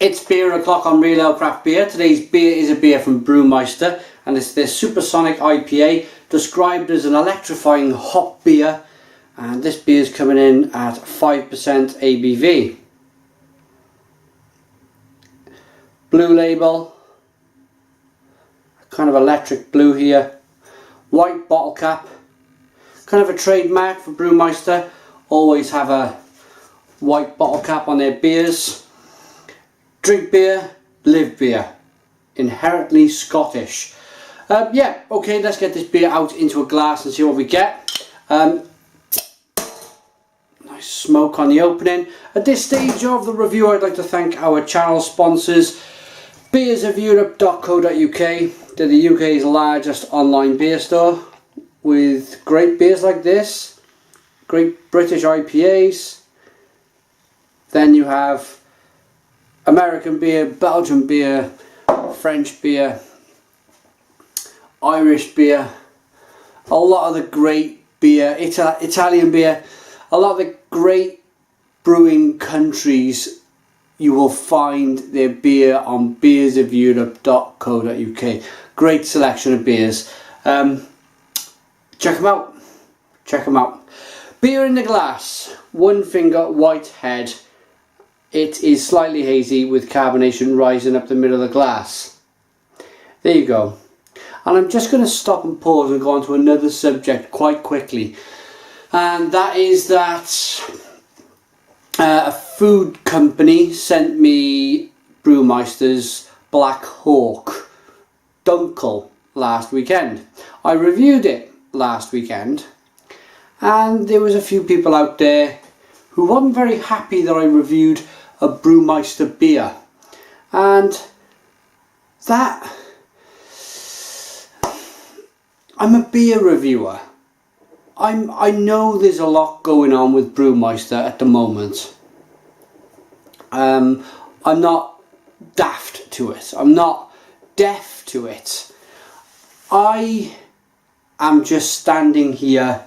It's beer o'clock on Real Ale Craft Beer. Today's beer is a beer from Brewmeister, and it's their Supersonic IPA, described as an electrifying hop beer, and this beer is coming in at 5% ABV. Blue label, kind of electric blue here, white bottle cap, kind of a trademark for Brewmeister, always have a white bottle cap on their beers. Drink beer, live beer. Inherently Scottish. Yeah, okay, let's get this beer out into a glass and see what we get. Nice smoke on the opening. At this stage of the review, I'd like to thank our channel sponsors, beersofeurope.co.uk. They're the UK's largest online beer store with great beers like this, great British IPAs. Then you have American beer, Belgian beer, French beer, Irish beer, a lot of the great beer, Italian beer, a lot of the great brewing countries. You will find their beer on beersofeurope.co.uk. Great selection of beers. Check them out. Check them out. Beer in the glass, one finger white head. It is slightly hazy with carbonation rising up the middle of the glass. There you go. And I'm just going to stop and pause and go on to another subject quite quickly. And that is that a food company sent me Brewmeister's Black Hawk Dunkel last weekend. I reviewed it last weekend, and there was a few people out there who weren't very happy that I reviewed a Brewmeister beer, and that I'm a beer reviewer. I know there's a lot going on with Brewmeister at the moment. I'm not daft to it. I'm not deaf to it. I am just standing here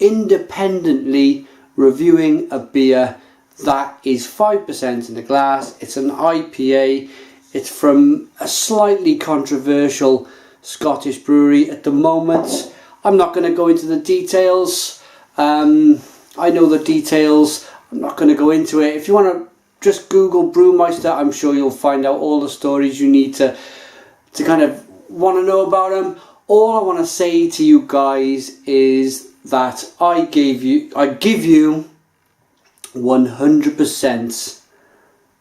independently reviewing a beer that is 5% in the glass. It's an IPA. It's from a slightly controversial Scottish brewery at the moment. I'm not going to go into the details. I know the details. I'm not going to go into it. If you want to just Google Brewmeister, I'm sure you'll find out all the stories you need to kind of want to know about them. All I want to say to you guys is that I give you 100%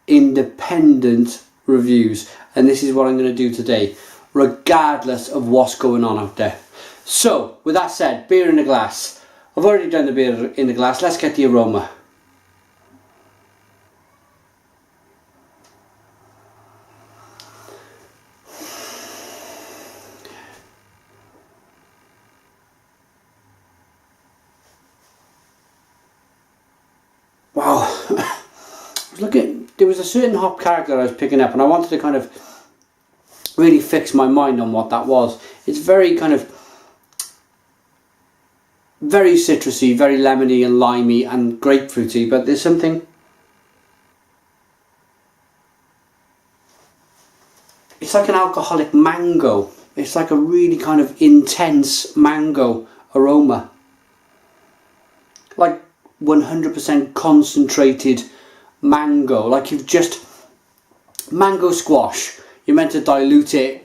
independent reviews, and this is what I'm going to do today, regardless of what's going on out there. So, with that said, beer in the glass. I've already done the beer in the glass. Let's get the aroma. Wow. I was looking, there was a certain hop character I was picking up, and I wanted to kind of really fix my mind on what that was. It's very kind of very citrusy, very lemony and limey and grapefruity, but there's something, it's like an alcoholic mango. It's like a really kind of intense mango aroma, like 100% concentrated mango, like you've just mango squash. You're meant to dilute it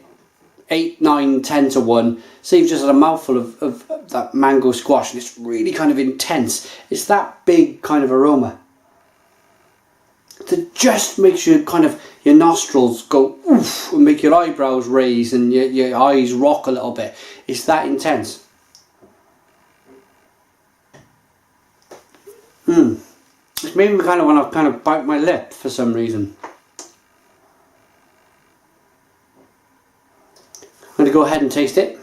8, 9, 10 to 1. So you've just had a mouthful of that mango squash, and it's really kind of intense. It's that big kind of aroma that just makes you kind of, your nostrils go oof, and make your eyebrows raise and your eyes rock a little bit. It's that intense. It's made me kind of want to kind of bite my lip for some reason. I'm going to go ahead and taste it.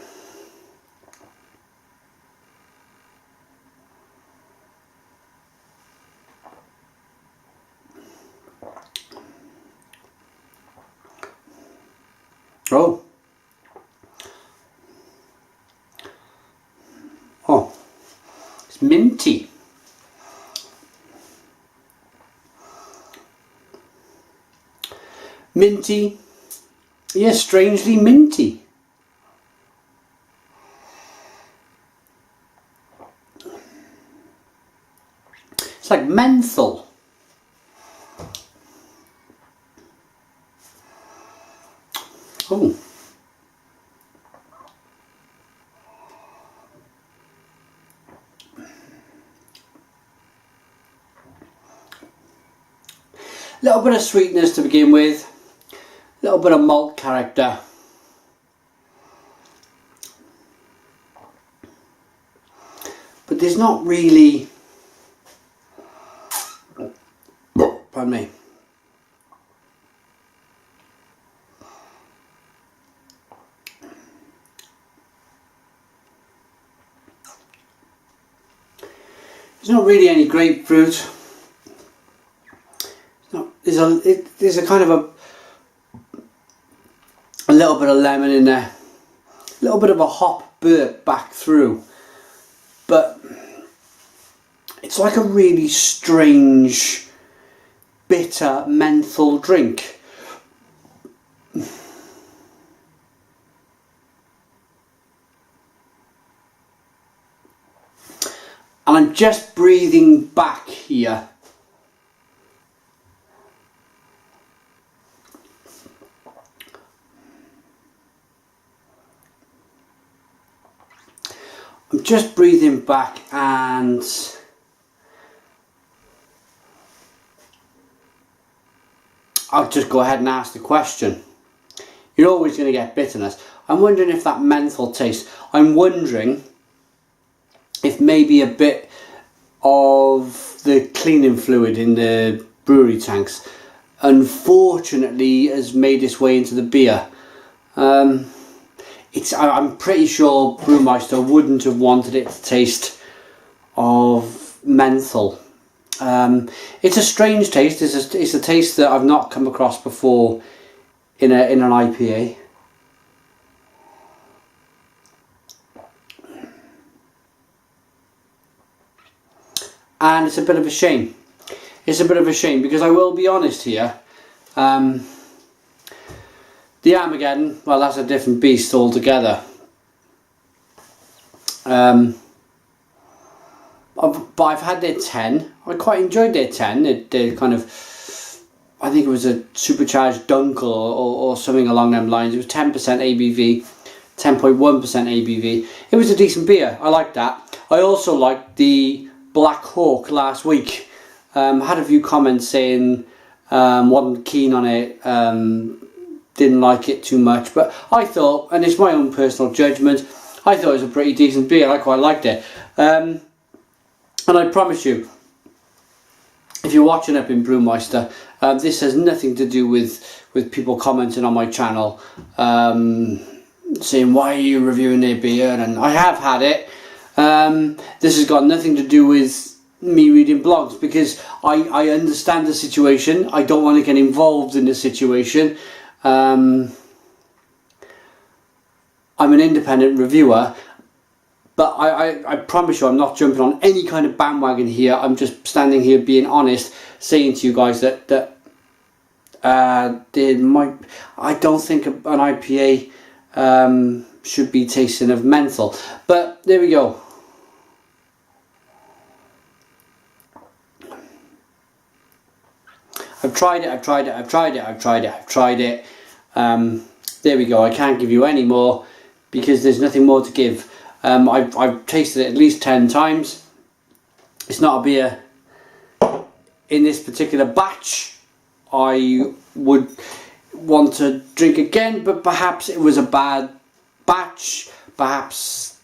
Oh. Oh. It's minty. Minty. Yes, strangely minty. It's like menthol. Oh. Little bit of sweetness to begin with. Little bit of malt character. But there's not really, pardon me. There's not really any grapefruit. There's a kind of a little bit of lemon in there, a little bit of a hop burp back through, but it's like a really strange, bitter menthol drink. And I'm just breathing back here. I'm just breathing back, and I'll just go ahead and ask the question. You're always going to get bitterness. I'm wondering if that menthol taste, I'm wondering if maybe a bit of the cleaning fluid in the brewery tanks unfortunately has made its way into the beer. I'm pretty sure Brewmeister wouldn't have wanted it to taste of menthol. It's a strange taste. It's a taste that I've not come across before in an IPA. And it's a bit of a shame. It's a bit of a shame because I will be honest here. The Armageddon, well, that's a different beast altogether. But I've had their 10. I quite enjoyed their 10. They're kind of, I think it was a supercharged Dunkel or something along them lines. It was 10% ABV, 10.1% ABV. It was a decent beer. I liked that. I also liked the Black Hawk last week. Had a few comments saying wasn't keen on it. Didn't like it too much, but I thought, and it's my own personal judgment, I thought it was a pretty decent beer. I quite liked it, and I promise you, if you're watching up in Brewmeister, this has nothing to do with people commenting on my channel, saying why are you reviewing their beer, and I have had it. This has got nothing to do with me reading blogs, because I understand the situation. I don't want to get involved in the situation. I'm an independent reviewer, but I promise you I'm not jumping on any kind of bandwagon here. I'm just standing here being honest, saying to you guys that I don't think an IPA should be tasting of menthol. But there we go. I've tried it. There we go. I can't give you any more because there's nothing more to give. I've tasted it at least 10 times. It's not a beer in this particular batch I would want to drink again, but perhaps it was a bad batch. Perhaps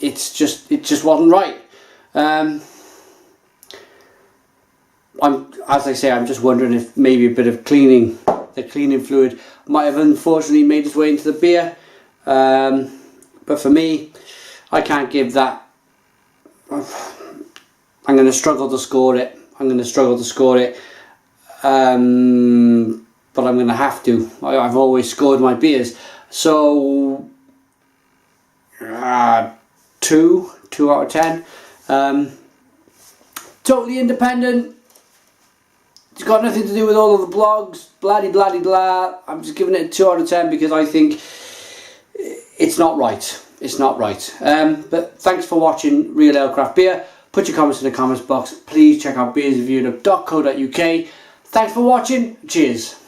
it just wasn't right. As I say, I'm just wondering if maybe a bit of the cleaning fluid might have unfortunately made its way into the beer. But for me, I can't give that. I'm going to struggle to score it. But I'm going to have to. I've always scored my beers. So, 2 out of 10. Totally independent. It's got nothing to do with all of the blogs, bloody blah. I'm just giving it a 2 out of 10 because I think it's not right. It's not right. But thanks for watching Real Ale Craft Beer. Put your comments in the comments box. Please check out beersreviewed.co.uk. Thanks for watching. Cheers.